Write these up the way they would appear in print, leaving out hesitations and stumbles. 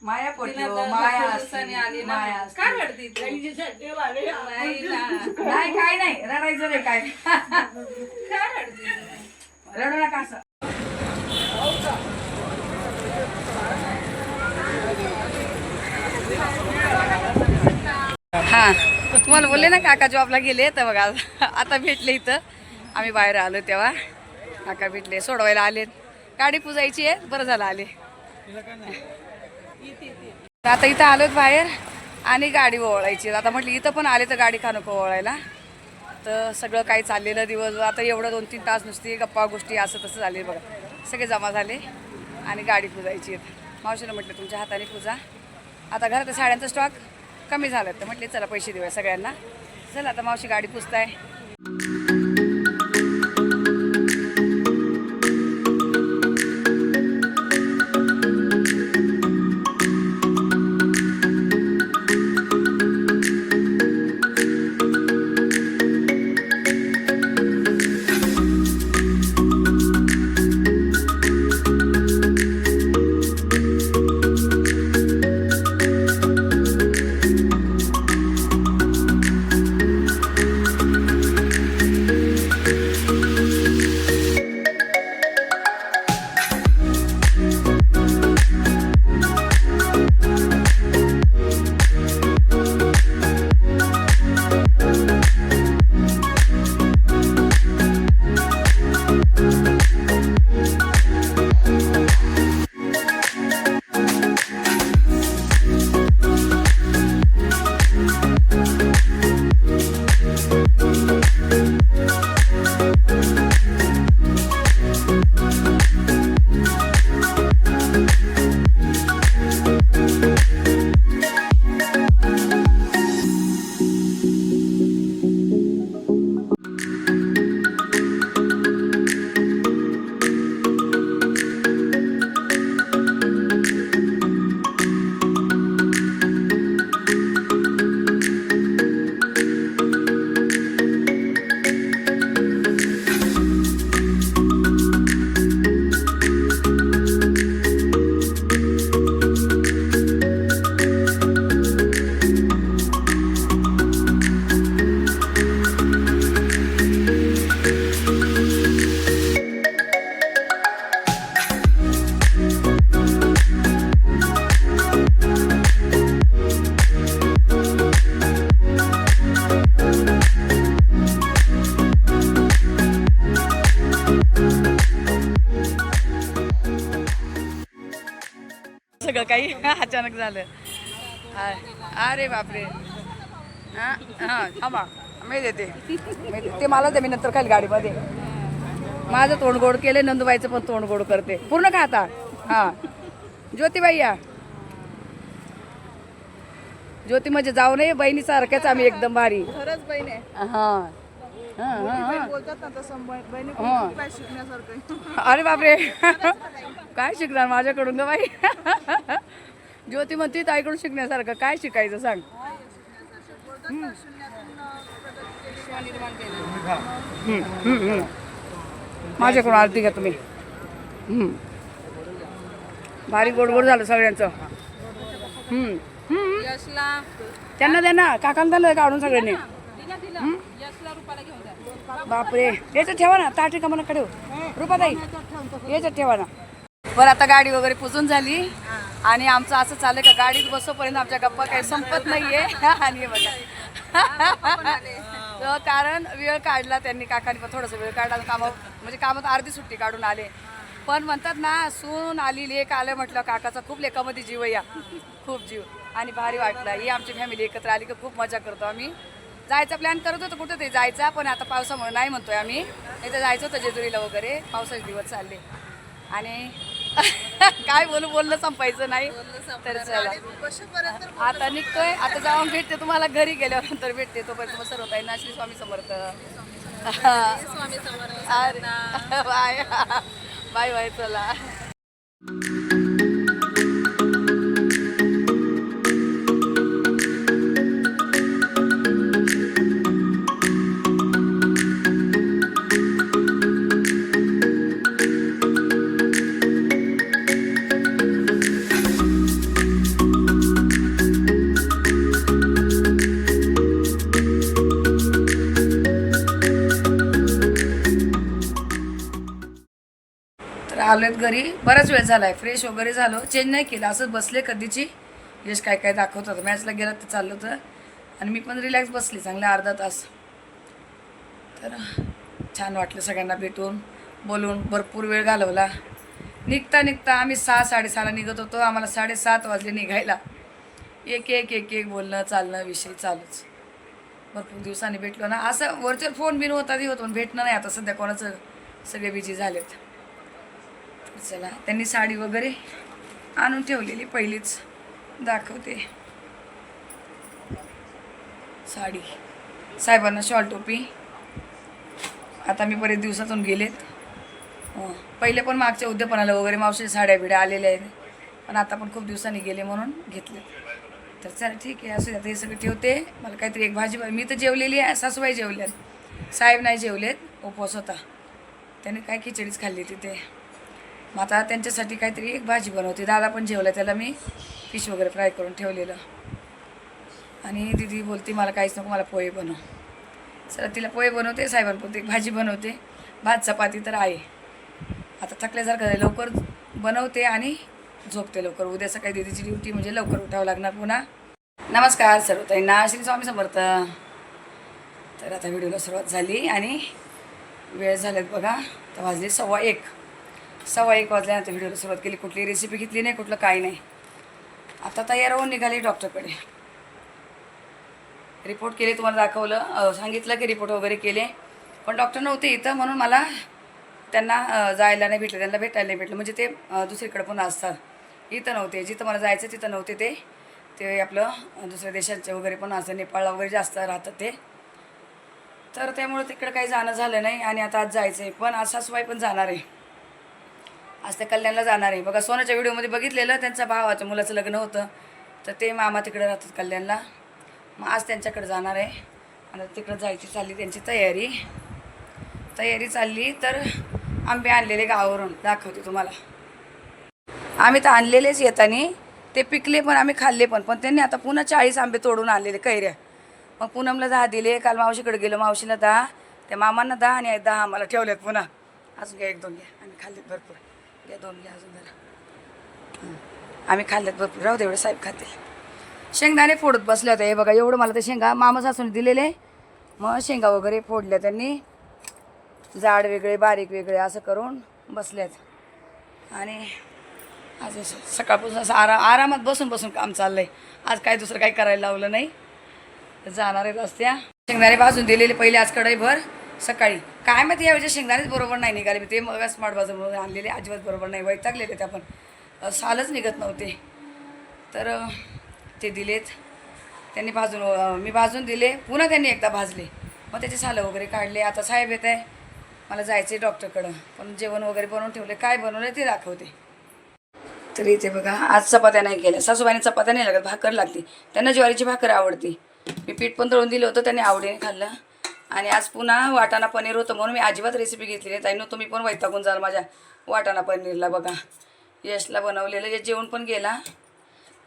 माया तिला पटलो तर माया भरपूर असती, दिवसांनी आली ना. माया असती. काय रडती तू? नाही ना. नाही काय नाही रडायचं रे काय काय रडती तू? रडू नका असं. हा तुम्हाला बोलले ना काका जॉबला गेले तर बघा आता भेटले इथं. आम्ही बाहेर आलो तेव्हा काका भेटले, सोडवायला आले. गाडी पुजायची आहे, बरं झालं आले. आता इथं आलोत बाहेर आणि गाडी ओवाळायची. आता म्हटलं इथं पण आले तर गाडी का नको ओवाळायला. तर सगळं काही चाललेलं दिवस आता एवढं 2-3 तास नुसती गप्पा गोष्टी असं तसं झाले बघा. सगळे जमा झाले आणि गाडी पुजायची आहे. मावशीनं म्हटलं तुमच्या हाताने पूजा. आता घरात साड्यांचा स्टॉक कमी झालं तर म्हटले चला पैसे देऊया सगळ्यांना. चला आता मावशी गाडी पुजताय. सगळं काही अचानक झालं. अरे बापरे. हां हां थांबा मी देते ते मला दे, मी नंतर खाली गाडीमध्ये. माझं तोंड गोड केले, नंदुबाईचं पण तोंड गोड करते. पूर्ण का आता. हां ज्योतिबाई या. ज्योती म्हणजे जाऊ नये बहिणीसारख्याच आम्ही एकदम भारी. खरंच बहीण आहे. हां हां हां बोलतात ना तसं बहिणी हां. काय शिकण्यासारखं. अरे बापरे काय शिकणार माझ्याकडून ग बाई. ज्योती म्हणती ताईकडून शिकण्यासारखं काय शिकायचं सांग. माझ्याकडून आरती घ्या तुम्ही. भारी गोड गोड झालं सगळ्यांचं. यशला त्यांना द्या ना, काकांना द्या काढून सगळ्यांनी. यशला रुपाला घेऊन जा. बापरे याच्यात ठेवा ना, ताटे का मला कडे रुपाताई याच्यात ठेवा ना. बरं आता गाडी वगैरे पुजून झाली आणि आमचं असं चाललंय का गाडीत बसोपर्यंत आमच्या गप्पा काही संपत नाहीये. आणि बघा कारण वेळ काढला त्यांनी, काकांनी पण थोडंसं वेळ काढला कामावर, म्हणजे कामात अर्धी सुट्टी काढून आले. पण म्हणतात ना सून आली लेक आलं म्हटलं काकाचा खूप लेकामध्ये जीव या, खूप जीव. आणि भारी वाटलं ही आमची फॅमिली एकत्र आली की खूप मजा करतो आम्ही. जायचा प्लॅन करत होतो कुठं ते जायचा, पण आता पावसामुळे नाही म्हणतोय आम्ही. नाही तर जायचं होतं जेजुरीला वगैरे, पावसाचे दिवस चालले. आणि काय बोलणं संपायचं नाही. तर चला आता निघतोय, आता जाऊन भेटते तुम्हाला घरी गेल्यानंतर भेटते. तोपर्यंत सर्व ताईंना Shri Swami Samarth. Bye bye bye चला. आलोत घरी. बराच वेळ झाला आहे. फ्रेश वगैरे झालो. चेंज नाही केलं, असंच बसले कधीची. यश काय काय दाखवत होतं. मॅचला गेला तर चाललं होतं आणि मी पण रिलॅक्स बसली चांगले अर्धा तास. तर छान वाटलं सगळ्यांना भेटून बोलून. भरपूर वेळ घालवला. निघता निघता आम्ही 6-6:30ला निघत होतो. आम्हाला 7:30 वाजले निघायला. एक एक एक एक बोलणं चालणं विषय चालूच. भरपूर दिवसांनी भेटलो ना. असं वरचेवर फोन बिन होता होतो पण भेटणं नाही आता सध्या कोणाचं. सगळे बिझी झालेत. चला त्यांनी साडी वगैरे आणून ठेवलेली पहिलीच दाखवते. साडी साहेबांना शॉल टोपी. आता मी बरेच दिवसातून गेलेत. पहिले पण मागच्या उद्यापनाला वगैरे मावशी साड्या बिड्या आलेल्या आहेत. पण आता पण खूप दिवसांनी गेले म्हणून घेतले. तर चला ठीक आहे असं आता हे सगळं ठेवते. मला काहीतरी एक भाजी. मी तर जेवलेली आहे. सासूबाई जेवल्यात. साहेब नाही जेवलेत. उपवास होता. त्याने काय खिचडीच खाल्ली तिथे. मग आता त्यांच्यासाठी काहीतरी एक भाजी बनवते. दादा पण जेवला. त्याला मी फिश वगैरे फ्राय करून ठेवलेलं. आणि दीदी बोलते मला काहीच नको, मला पोहे बनव. चला तिला पोहे बनवते. साहेबांपुरती एक भाजी बनवते. भात चपाती तर आहे. आता थकल्यासारखं झालं. लवकर बनवते आणि झोपते लवकर. उद्या सकाळी दीदीची ड्युटी म्हणजे लवकर उठावं लागणार पुन्हा. नमस्कार सर्वताईंना. श्री स्वामी समर्थ. तर आता व्हिडिओला सुरुवात झाली आणि वेळ झाल्यात बघा. तर वाजले 1:15. 1:15 वाजल्यानंतर व्हिडिओला सुरुवात केली. कुठली रेसिपी घेतली नाही, कुठलं काही नाही. आता तयार होऊन निघाली डॉक्टरकडे. रिपोर्ट केले, तुम्हाला दाखवलं. सांगितलं की रिपोर्ट वगैरे केले. पण डॉक्टर नव्हते इथं म्हणून मला त्यांना जायला नाही भेटलं. त्यांना भेटायला नाही भेटलं. म्हणजे ते दुसरीकडे पण असतात. इथं नव्हते. जिथं मला जायचं तिथं नव्हते ते आपलं दुसऱ्या देशांचे वगैरे पण असं नेपाळला वगैरे जास्त राहतात ते. तर त्यामुळे तिकडं काही जाणं झालं नाही. आणि आता आज जायचं आहे. पण आज सासूबाई पण जाणार आहे. आज त्या कल्याणला जाणार आहे. बघा सोनाच्या व्हिडिओमध्ये बघितलेलं त्यांच्या भावाचं मुलाचं लग्न होतं. तर ते मामा तिकडे राहतात कल्याणला. मग आज त्यांच्याकडे जाणार आहे. आणि तिकडं जायची चालली त्यांची तयारी चालली. तर आंबे आणलेले गावावरून दाखवते तुम्हाला. आम्ही तर आणलेलेच येतानी. ते पिकले पण आम्ही खाल्ले पण त्यांनी आता पुन्हा 40 आंबे तोडून आणलेले कैऱ्या. मग पूनमला 10 दिले. काल मावशीकडे गेलो, मावशीला 10, त्या मामांना 10 आणि 10 आम्हाला ठेवलेत पुन्हा. अजून घ्या 1-2 घ्या. आम्ही खाल्लेत भरपूर. घ्या 2 घ्या अजून जरा. आम्ही खाल्लेत भरपूर. राहू दे एवढे साहेब खातील. शेंगदाणे फोडत बसले होते. हे बघा एवढं मला ते शेंगा मामा सासूने दिलेले. मग शेंगा वगैरे फोडल्या त्यांनी. जाड वेगळे बारीक वेगळे असं करून बसल्यात. आणि आज सकाळपासून असं आरामात बसून काम चाललंय. आज काय दुसरं काही करायला लावलं नाही. जाणार आहेत असत्या. शेंगदाणे भाजून दिलेले पहिले आज कढईभर सकाळी. काय माहिती यावेळेचे शेंगदाणेच बरोबर नाही निघाले. ते मग स्मार्ट बाजारमधून आणलेले अजिबात बरोबर नाही. वैतागलेले ते आपण. सालच निघत नव्हते. तर ते दिलेत त्यांनी भाजून. मी भाजून दिले. पुन्हा त्यांनी एकदा भाजले. मग त्याचे सालं वगैरे काढले. आता साहेब येत आहे. मला जायचं आहे डॉक्टरकडं. पण जेवण वगैरे बनवून ठेवले. काय बनवलं ते दाखवते. तर इथे बघा आज चपात्या नाही केल्या. सासूबाईने चपात्या नाही लागत, भाकर लागते. त्यांना ज्वारीची भाकर आवडते. मी पीठ पण तळून दिलं होतं. त्यांनी आवडीने खाल्लं. आणि आज पुन्हा वाटाणा पनीर होतं म्हणून मी अजिबात रेसिपी घेतली नाही. ताईनं तुम्ही पण वैतागून जाल माझ्या वाटाणा पनीरला. बघा यशला बनवलेलं. यश जेवण पण गेला.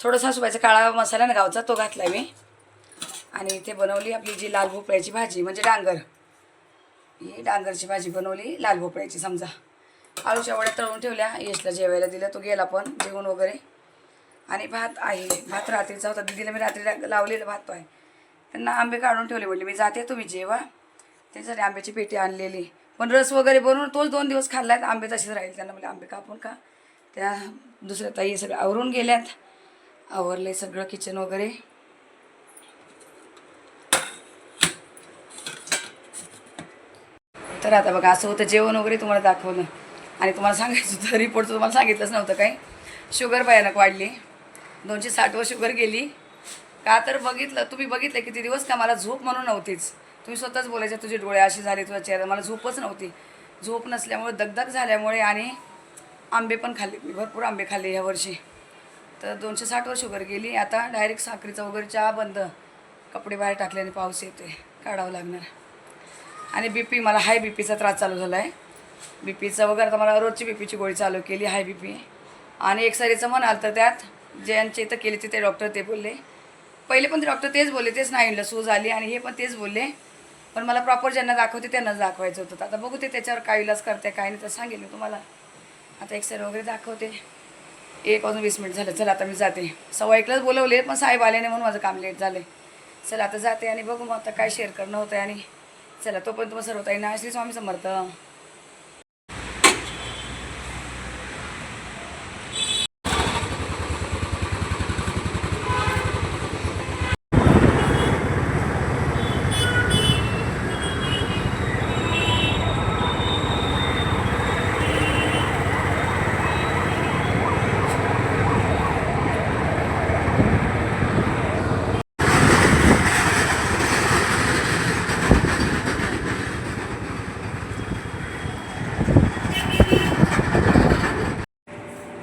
थोडं सासूबाईचा काळा मसाला ना गावचा तो घातला मी. आणि इथे बनवली आपली जी लाल भोपळ्याची भाजी म्हणजे डांगर. ही डांगरची भाजी बनवली लाल भोपळ्याची समजा. आळूच्या वड्या तळून ठेवल्या. यशला जेवायला दिलं. तो गेला पण जेवण वगैरे. आणि भात आहे. भात रात्रीचा होता. दीदीला मी रात्री लावलेलं भात आहे. त्यांना आंबे काढून ठेवले. म्हटले मी जाते तुम्ही जेवा. त्याच्यासाठी आंब्याची पेटी आणलेली. पण रस वगैरे बनवून तोच 2 दिवस खाल्लात. आंबे तसेच राहील. त्यांना म्हणजे आंबे कापून का. त्या दुसऱ्या ताई सगळं आवरून गेल्यात. आवरले सगळं किचन वगैरे. तर आता बघा असं होतं जेवण वगैरे तुम्हाला दाखवलं. आणि तुम्हाला सांगायचं होतं रिपोर्टचं तुम्हाला सांगितलंच नव्हतं काही. शुगर भयानक वाढली. 260वर शुगर गेली. का तर तुम्ही बघितलं किती दिवस का मला झोप म्हणून नव्हतीच. तुम्ही स्वतःच बोलायच्या तुझे डोळे असे झाले तुझा चेहरा. मला झोपच नव्हती. झोप नसल्यामुळे दगदग झाल्यामुळे. आणि आंबे पण खाल्ले मी. भरपूर आंबे खाल्ले ह्या वर्षी. तर 260वर शुगर गेली. आता डायरेक्ट साखरेचा वगैरे चहा बंद. कपडे बाहेर टाकल्याने पाऊस येतोय. काढावं लागणार. आणि BP मला हाय BPचा त्रास चालू झाला आहे. BPचा वगैरे आता मला रोजची BPची गोळी चालू केली. हाय BP. आणि एक्सरेचं म्हणाल तर त्यात ज्यांचे इथं केले ते डॉक्टर ते बोलले. पहिले पण ते डॉक्टर तेच बोलले. तेच नाईनला सूज आली. आणि हे पण तेच बोलले. पण मला प्रॉपर ज्यांना दाखवते त्यांनाच दाखवायचं होतं. आता बघू ते त्याच्यावर काय इलाज करते काय नाही तर सांगेल मी तुम्हाला. आता एक्सरे वगैरे दाखवते. 1:20 झालं. चला आता मी जाते. 1:15लाच बोलवले पण साहेब आले नाही म्हणून माझं काम लेट झालं. चला आता जाते आणि बघू मग आता काय शेअर करणं होतं आणि चला तोपर्यंत मग सर्वताईंना श्री स्वामी समर्थ.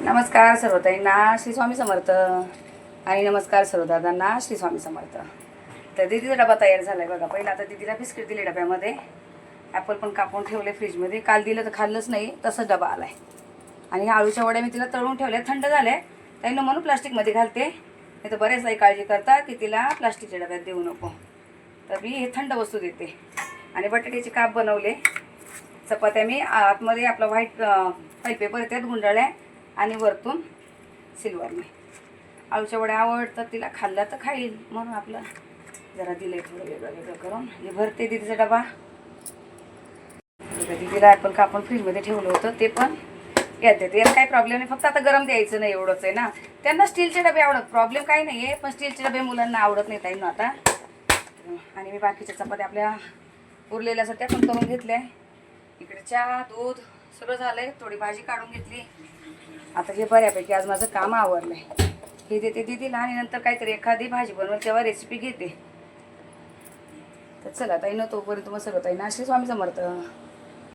नमस्कार सर्वताईंना श्री स्वामी समर्थ आणि नमस्कार सर्व दादांना श्री स्वामी समर्थ. तर दीदीचा डबा तयार झाला आहे बघा. पहिला आता दीदीला बिस्किट दिले डब्यामध्ये. ॲपल पण कापून ठेवले फ्रीजमध्ये. काल दिलं तर खाल्लंच नाही तसंच डबा आला आहे. आणि ह्या आळूच्या वड्या मी तिला तळून ठेवल्या, थंड झाल्या. त्यांना म्हणून प्लास्टिकमध्ये घालते. नाही तर बरेच काही काळजी करतात की तिला प्लास्टिकच्या डब्यात देऊ नको. तर मी हे थंड वस्तू देते. आणि बटाट्याचे काप बनवले. चपात्या मी आतमध्ये आपला व्हाईट फाईल पेपर त्यात गुंडाळ्या आणि वरतून सिल्वरने. आळूच्या वड्या आवडतात तिला, खाल्ला तर खाईल म्हणून आपलं जरा दिलं थोडं वेगळं वेगळं करून. हे भरते दीदीचा डबा. दीदीला ॲपल कापून फ्रीजमध्ये ठेवलं होतं ते पण यात देते. याला काही प्रॉब्लेम नाही, फक्त आता गरम द्यायचं नाही एवढंच आहे ना. त्यांना स्टीलचे डबे आवडत, प्रॉब्लेम काही नाही आहे, पण स्टीलचे डबे मुलांना आवडत नाही ताईंना आता. आणि मी बाकीच्या चपात्या आपल्या उरलेल्यासाठी पण करून घेतल्या. इकडे चहा दूध सगळं झालं आहे. थोडी भाजी काढून घेतली. आता हे बऱ्यापैकी आज माझं काम आवरलं आहे. हे देते दीदीला आणि नंतर काहीतरी एखादी भाजी बनवून तेव्हा रेसिपी घेते. तर चला ताईनं तोपर्यंत मग सर्व ताईंना श्री स्वामी समर्थ.